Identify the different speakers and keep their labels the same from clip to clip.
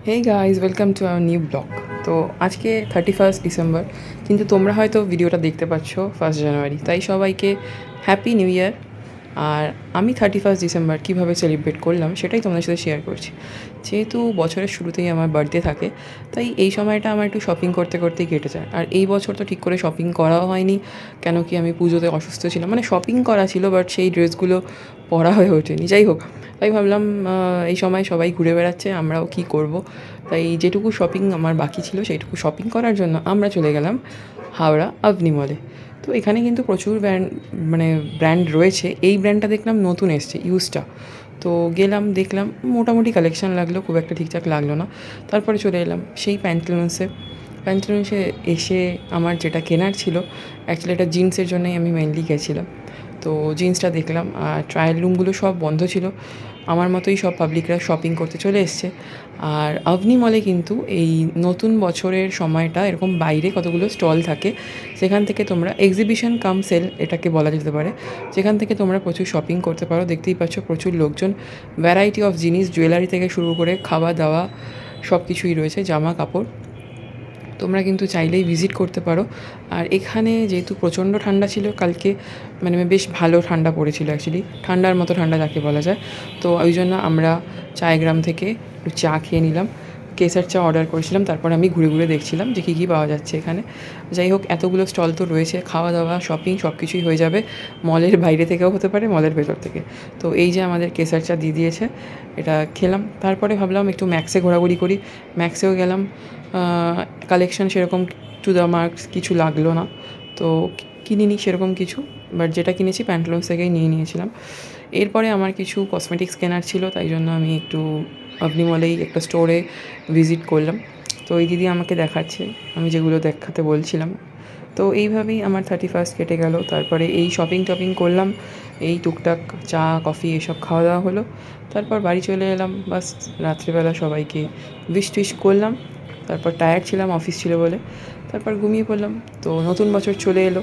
Speaker 1: Hey guys, welcome to our new blog. তো আজকে 31 December, কিন্তু তোমরা হয়তো ভিডিওটা দেখতে পাচ্ছ 1 জানুয়ারি। তাই সবাইকে হ্যাপি নিউ ইয়ার। আর আমি 31 ডিসেম্বর কীভাবে সেলিব্রেট করলাম সেটাই তোমাদের সাথে শেয়ার করছি। যেহেতু বছরের শুরুতেই আমার বার্থডে থাকে, তাই এই সময়টা আমার একটু শপিং করতে করতেই কেটে যায়। আর এই বছর তো ঠিক করে শপিং করাও হয়নি, কেন কি আমি পুজোতে অসুস্থ ছিলাম। মানে শপিং করা ছিল, বাট সেই ড্রেসগুলো পরা হয়ে ওঠেনি। যাই হোক, তাই ভাবলাম এই সময় সবাই ঘুরে বেড়াচ্ছে, আমরাও কী করব। তাই যেটুকু শপিং আমার বাকি ছিল সেইটুকু শপিং করার জন্য আমরা চলে গেলাম হাওড়া আভনি মলে। তো এখানে কিন্তু প্রচুর ব্র্যান্ড রয়েছে। এই ব্র্যান্ডটা দেখলাম নতুন এসছে, ইউজটা। তো গেলাম, দেখলাম, মোটামুটি কালেকশান লাগলো, খুব একটা ঠিকঠাক লাগলো না। তারপরে চলে এলাম সেই প্যান্টালুন্সে এসে আমার যেটা কেনার ছিল, অ্যাকচুয়ালি এটা জিন্সের জন্যই আমি মেনলি গেছিলাম। তো জিন্সটা দেখলাম, আর ট্রায়াল রুমগুলো সব বন্ধ ছিল। আমার মতোই সব পাবলিকরা শপিং করতে চলে এসছে। আর আভনি মলে কিন্তু এই নতুন বছরের সময়টা এরকম বাইরে কতগুলো স্টল থাকে, সেখান থেকে তোমরা এক্সিবিশন কাম সেল এটাকে বলা যেতে পারে, যেখান থেকে তোমরা প্রচুর শপিং করতে পারো। দেখতেই পাচ্ছ প্রচুর লোকজন, ভ্যারাইটি অফ জিনিস, জুয়েলারি থেকে শুরু করে খাওয়া দাওয়া সব কিছুই রয়েছে, জামা কাপড়। তোমরা কিন্তু চাইলেই ভিজিট করতে পারো। আর এখানে যেহেতু প্রচণ্ড ঠান্ডা ছিল কালকে, মানে বেশ ভালো ঠান্ডা পড়েছিল, অ্যাকচুয়ালি ঠান্ডার মতো ঠান্ডা যাকে বলা যায়। তো ওই জন্য আমরা চায়গ্রাম থেকে একটু চা খেয়ে নিলাম, কেসার চা অর্ডার করেছিলাম। তারপর আমি ঘুরে ঘুরে দেখছিলাম যে কী কী পাওয়া যাচ্ছে এখানে। যাই হোক, এতগুলো স্টল তো রয়েছে, খাওয়া দাওয়া শপিং সব কিছুই হয়ে যাবে। মলের বাইরে থেকেও হতে পারে, মলের ভেতর থেকে। তো এই যে আমাদের কেসার চা দিয়ে দিয়েছে, এটা খেলাম। তারপরে ভাবলাম একটু ম্যাক্সে ঘোরাঘুরি করি, ম্যাক্সেও গেলাম। কালেকশন সেরকম টু দ্য মার্কস কিছু লাগলো না, তো কিনিনি সেরকম কিছু। বাট যেটা কিনেছি প্যান্টালুন্স থেকেই নিয়ে নিয়েছিলাম। এরপরে আমার কিছু কসমেটিক্স কেনার ছিল, তাই জন্য আমি একটু আভনি মলেই একটা স্টোরে ভিজিট করলাম। তো এই দিদি আমাকে দেখাচ্ছে আমি যেগুলো দেখাতে বলছিলাম। তো এইভাবেই আমার 31 কেটে গেল। তারপরে এই শপিং টপিং করলাম, এই টুকটাক চা কফি এসব খাওয়া দাওয়া হলো। তারপর বাড়ি চলে এলাম, বাস রাত্রিবেলা সবাইকে উইশ টুইশ করলাম। তারপর টায়ার্ড ছিলাম, অফিস ছিল বলে, তারপর ঘুমিয়ে পড়লাম। তো নতুন বছর চলে এলো।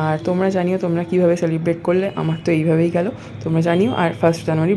Speaker 1: আর তোমরা জানিও তোমরা কীভাবে সেলিব্রেট করলে। আমার তো এইভাবেই গেল, তোমরা জানিও। আর 1 জানুয়ারি